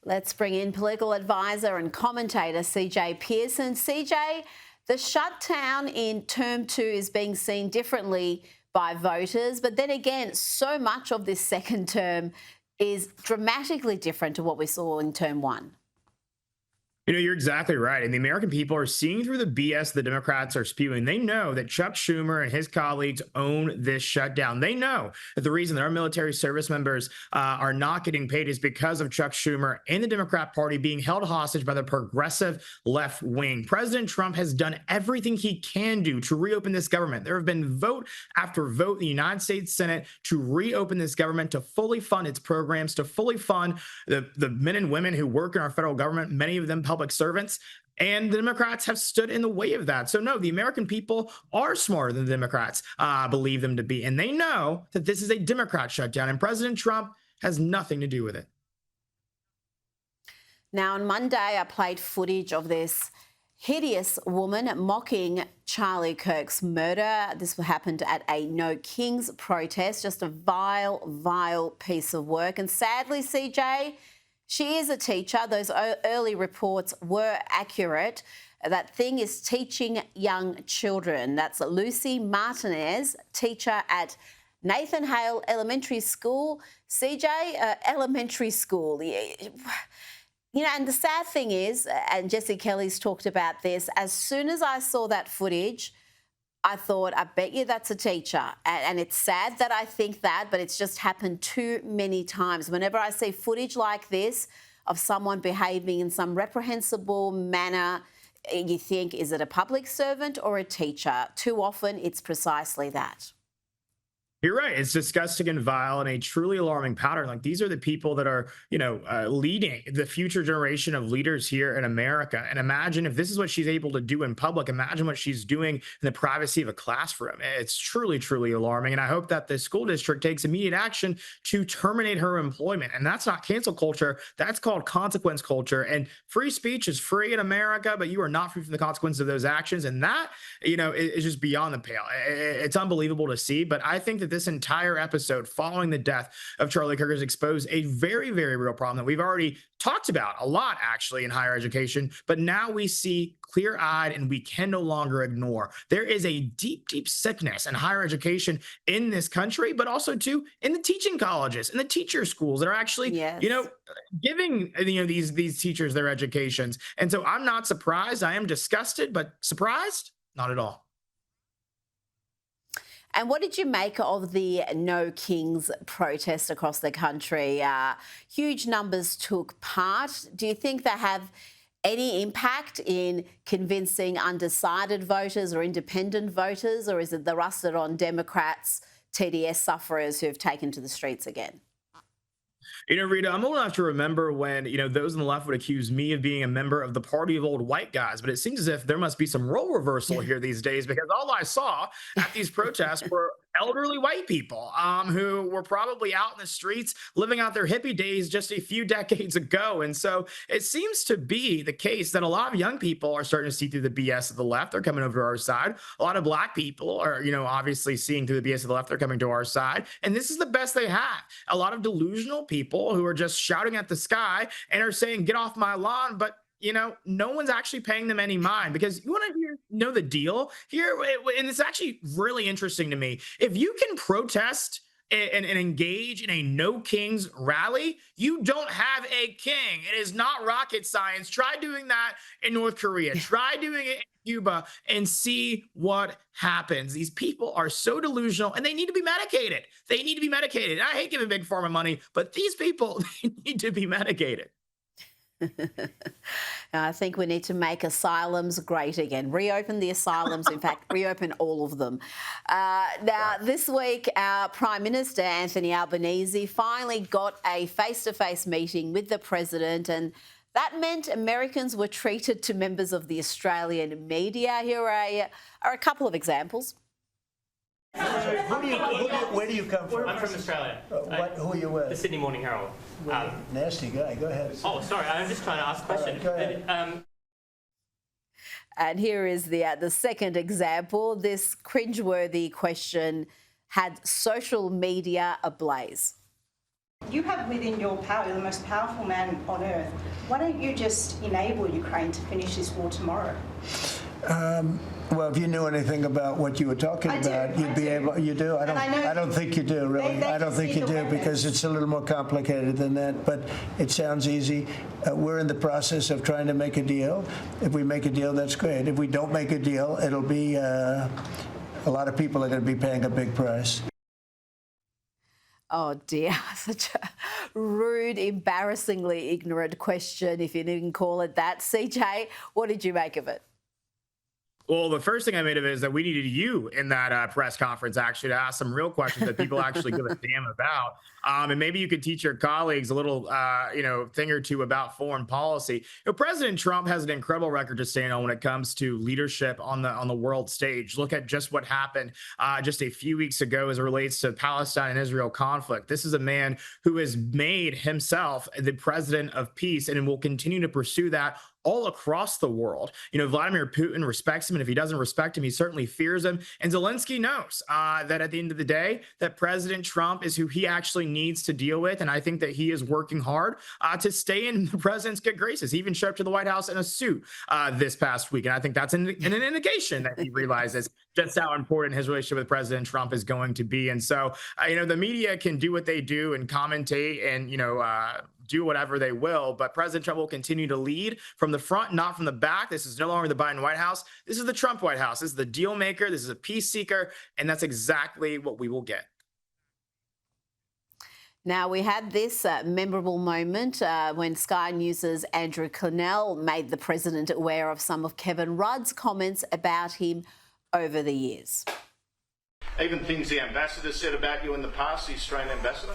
Let's bring in political advisor and commentator CJ Pearson. CJ, the shutdown in term 2 is being seen differently by voters, but then again, so much of this second term is dramatically different to what we saw in term 1. You're exactly right. And the American people are seeing through the BS the Democrats are spewing. They know that Chuck Schumer and his colleagues own this shutdown. They know that the reason that our military service members are not getting paid is because of Chuck Schumer and the Democrat Party being held hostage by the progressive left wing. President Trump has done everything he can do to reopen this government. There have been vote after vote in the United States Senate to reopen this government, to fully fund its programs, to fully fund the men and women who work in our federal government, many of them public servants, and the Democrats have stood in the way of that. So no, the American people are smarter than the Democrats believe them to be, and they know that this is a Democrat shutdown, and President Trump has nothing to do with it. Now, on Monday, I played footage of this hideous woman mocking Charlie Kirk's murder. This happened at a No Kings protest, just a vile, vile piece of work. And sadly, CJ, she is a teacher. Those early reports were accurate. That thing is teaching young children. That's Lucy Martinez, teacher at Nathan Hale Elementary School. CJ, elementary school. And the sad thing is, and Jesse Kelly's talked about this, as soon as I saw that footage, I thought, I bet you that's a teacher. And it's sad that I think that, but it's just happened too many times. Whenever I see footage like this of someone behaving in some reprehensible manner, you think, is it a public servant or a teacher? Too often, it's precisely that. You're right. It's disgusting and vile and a truly alarming pattern. Like, these are the people that are, leading the future generation of leaders here in America. And imagine if this is what she's able to do in public. Imagine what she's doing in the privacy of a classroom. It's truly, truly alarming. And I hope that the school district takes immediate action to terminate her employment. And that's not cancel culture. That's called consequence culture. And free speech is free in America, but you are not free from the consequences of those actions. And that, is just beyond the pale. It's unbelievable to see. But I think that this entire episode following the death of Charlie Kirk has exposed a very, very real problem that we've already talked about a lot, actually, in higher education. But now we see clear-eyed, and we can no longer ignore. There is a deep, deep sickness in higher education in this country, but also too in the teaching colleges and the teacher schools that are actually, giving these teachers their educations. And so I'm not surprised. I am disgusted, but surprised? Not at all. And what did you make of the No Kings protest across the country? Huge numbers took part. Do you think they have any impact in convincing undecided voters or independent voters, or is it the rusted-on Democrats, TDS sufferers who have taken to the streets again? Rita, I'm old enough to remember when, those on the left would accuse me of being a member of the party of old white guys. But it seems as if there must be some role reversal here these days, because all I saw at these protests were elderly white people who were probably out in the streets living out their hippie days just a few decades ago. And so it seems to be the case that a lot of young people are starting to see through the BS of the left. They're coming over to our side. A lot of black people are, obviously seeing through the BS of the left. They're coming to our side. And this is the best they have. A lot of delusional people who are just shouting at the sky and are saying, get off my lawn. But no one's actually paying them any mind, because you want to know the deal here. And it's actually really interesting to me. If you can protest and engage in a No Kings rally, you don't have a king. It is not rocket science. Try doing that in North Korea. Try doing it in Cuba and see what happens. These people are so delusional, and they need to be medicated. They need to be medicated. I hate giving big pharma money, but these people, they need to be medicated. I think we need to make asylums great again. Reopen the asylums. In fact, reopen all of them. This week, our Prime Minister, Anthony Albanese, finally got a face-to-face meeting with the President, and that meant Americans were treated to members of the Australian media. Here are a couple of examples. Where do you come from? I'm from Australia. Who are you with? The Sydney Morning Herald. Nasty guy. Go ahead. Oh, sorry. I'm just trying to ask a question. Go ahead. And here is the second example. This cringeworthy question had social media ablaze. You have within your power, you're the most powerful man on earth. Why don't you just enable Ukraine to finish this war tomorrow? Well, if you knew anything about what you were talking about, you'd be able. You do. I don't think you do, really. I don't think you do, because it's a little more complicated than that. But it sounds easy. We're in the process of trying to make a deal. If we make a deal, that's great. If we don't make a deal, it'll be a lot of people are going to be paying a big price. Oh dear, such a rude, embarrassingly ignorant question, if you didn't call it that. CJ, what did you make of it? Well, the first thing I made of it is that we needed you in that press conference actually to ask some real questions that people actually give a damn about. And maybe you could teach your colleagues a little, thing or two about foreign policy. President Trump has an incredible record to stand on when it comes to leadership on the world stage. Look at just what happened just a few weeks ago as it relates to Palestine and Israel conflict. This is a man who has made himself the president of peace and will continue to pursue that all across the world. Vladimir Putin respects him, and if he doesn't respect him, he certainly fears him. And Zelensky knows that at the end of the day, that President Trump is who he actually needs to deal with. And I think that he is working hard to stay in the president's good graces. He even showed up to the White House in a suit this past week. And I think that's an indication that he realizes just how important his relationship with President Trump is going to be. And so, the media can do what they do and commentate and, do whatever they will, but President Trump will continue to lead from the front, not from the back. This is no longer the Biden White House. This is the Trump White House. This is the deal maker. This is a peace seeker, and that's exactly what we will get. Now, we had this memorable moment when Sky News' Andrew Cornell made the president aware of some of Kevin Rudd's comments about him over the years. Even things the ambassador said about you in the past, the Australian ambassador?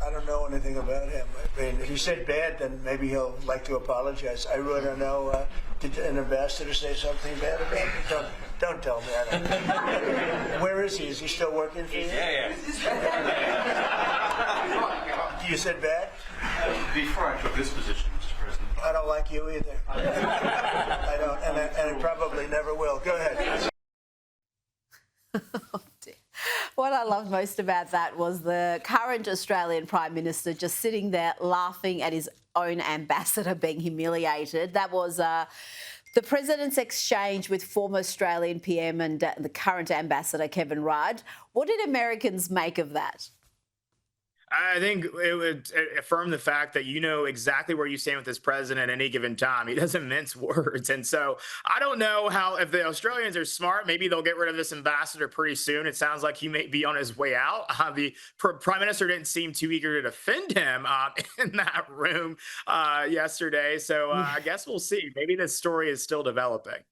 I don't know anything about him. I mean, if he said bad, then maybe he'll like to apologize. I really don't know. Did an ambassador say something bad about him? Don't tell me. I don't know. Where is he? Is he still working for you? Yeah. You said bad? Before I took this position, Mr. President. I don't like you either. I don't, and I probably never will. Go ahead. Oh, dear. What I loved most about that was the current Australian Prime Minister just sitting there laughing at his own ambassador being humiliated. That was the President's exchange with former Australian PM and the current ambassador, Kevin Rudd. What did Americans make of that? I think it would affirm the fact that you know exactly where you stand with this president at any given time. He doesn't mince words. And so I don't know if the Australians are smart, maybe they'll get rid of this ambassador pretty soon. It sounds like he may be on his way out. The prime minister didn't seem too eager to defend him in that room yesterday. So I guess we'll see. Maybe this story is still developing.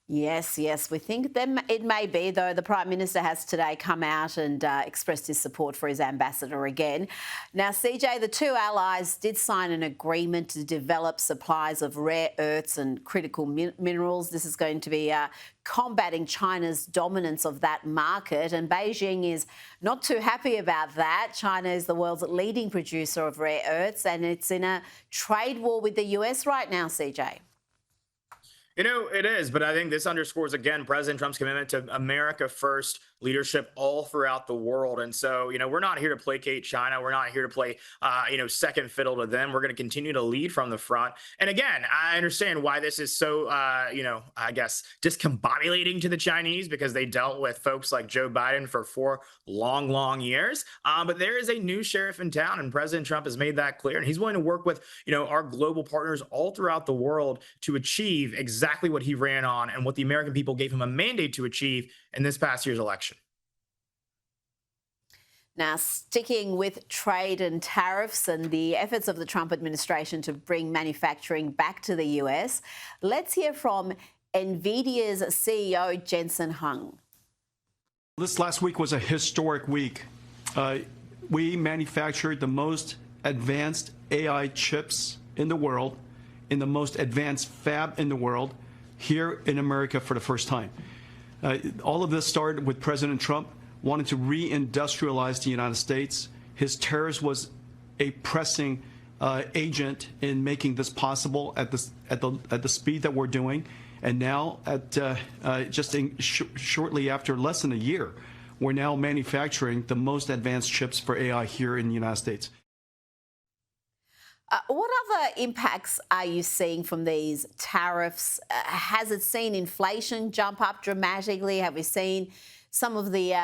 Yes, we think it may be, though the Prime Minister has today come out and expressed his support for his ambassador again. Now, CJ, the two allies did sign an agreement to develop supplies of rare earths and critical minerals. This is going to be combating China's dominance of that market, and Beijing is not too happy about that. China is the world's leading producer of rare earths, and it's in a trade war with the US right now, CJ. It is, but I think this underscores, again, President Trump's commitment to America first leadership all throughout the world. And so, we're not here to placate China. We're not here to play, second fiddle to them. We're going to continue to lead from the front. And again, I understand why this is so, I guess, discombobulating to the Chinese, because they dealt with folks like Joe Biden for 4 long years. But there is a new sheriff in town, and President Trump has made that clear. And he's willing to work with, our global partners all throughout the world to achieve exactly what he ran on and what the American people gave him a mandate to achieve in this past year's election. Now, sticking with trade and tariffs and the efforts of the Trump administration to bring manufacturing back to the US, let's hear from NVIDIA's CEO, Jensen Huang. This last week was a historic week. We manufactured the most advanced AI chips in the world, in the most advanced fab in the world, here in America for the first time. All of this started with President Trump wanting to reindustrialize the United States. His tariffs was a pressing agent in making this possible at the speed that we're doing. And now, shortly after, less than a year, we're now manufacturing the most advanced chips for AI here in the United States. What other impacts are you seeing from these tariffs? Has it seen inflation jump up dramatically? Have we seen some of the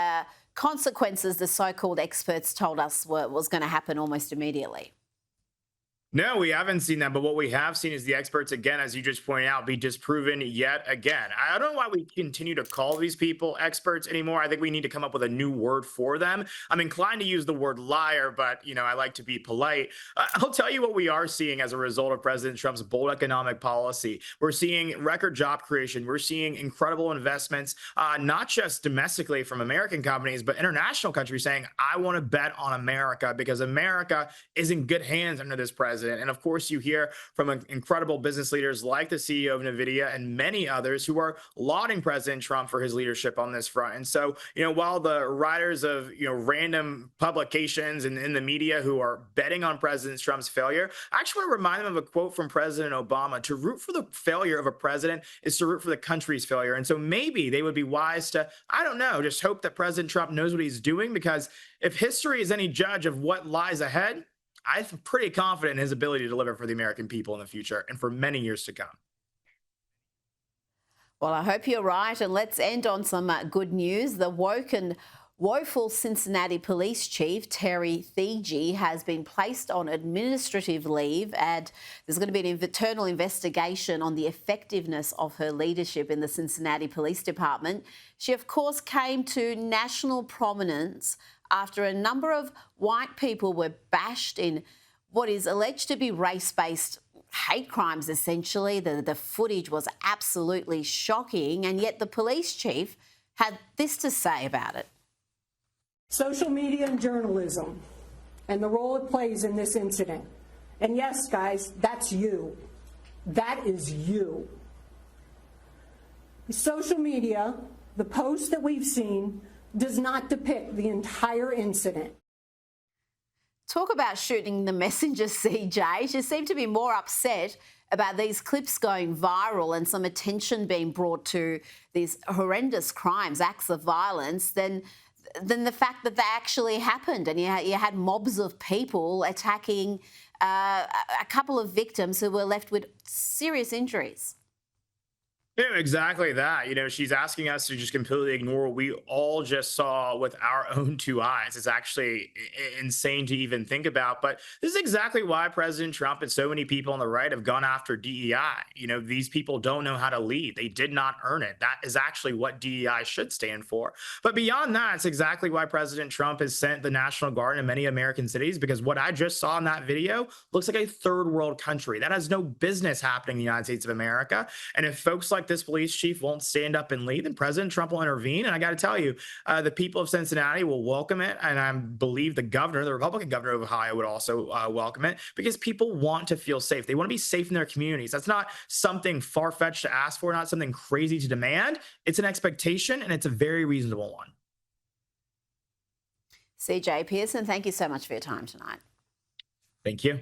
consequences the so-called experts told us was going to happen almost immediately? No, we haven't seen that. But what we have seen is the experts, again, as you just pointed out, be disproven yet again. I don't know why we continue to call these people experts anymore. I think we need to come up with a new word for them. I'm inclined to use the word liar, but, I like to be polite. I'll tell you what we are seeing as a result of President Trump's bold economic policy. We're seeing record job creation. We're seeing incredible investments, not just domestically from American companies, but international countries saying, I want to bet on America because America is in good hands under this president. And of course, you hear from incredible business leaders like the CEO of NVIDIA and many others who are lauding President Trump for his leadership on this front. And so, while the writers of, random publications and in the media who are betting on President Trump's failure, I actually want to remind them of a quote from President Obama: to root for the failure of a president is to root for the country's failure. And so maybe they would be wise to, I don't know, just hope that President Trump knows what he's doing, because if history is any judge of what lies ahead, I'm pretty confident in his ability to deliver for the American people in the future and for many years to come. Well, I hope you're right. And let's end on some good news. The woke and woeful Cincinnati police chief, Terry Thigi, has been placed on administrative leave, and there's going to be an internal investigation on the effectiveness of her leadership in the Cincinnati Police Department. She, of course, came to national prominence after a number of white people were bashed in what is alleged to be race-based hate crimes, essentially. The footage was absolutely shocking, and yet the police chief had this to say about it. Social media and journalism and the role it plays in this incident. And yes, guys, that's you. That is you. Social media, the post that we've seen, does not depict the entire incident. Talk about shooting the messenger, CJ. She seemed to be more upset about these clips going viral and some attention being brought to these horrendous crimes, acts of violence, than the fact that they actually happened. And you had mobs of people attacking a couple of victims who were left with serious injuries. Yeah, exactly that. She's asking us to just completely ignore what we all just saw with our own two eyes. It's actually insane to even think about. But this is exactly why President Trump and so many people on the right have gone after DEI. These people don't know how to lead. They did not earn it. That is actually what DEI should stand for. But beyond that, it's exactly why President Trump has sent the National Guard in many American cities, because what I just saw in that video looks like a third world country. That has no business happening in the United States of America. And if folks like this police chief won't stand up and lead, then President Trump will intervene. And I got to tell you, the people of Cincinnati will welcome it. And I believe the Republican governor of Ohio would also welcome it, because people want to feel safe. They want to be safe in their communities. That's not something far-fetched to ask for, not something crazy to demand. It's an expectation, and it's a very reasonable one. CJ Pearson, thank you so much for your time tonight. Thank you.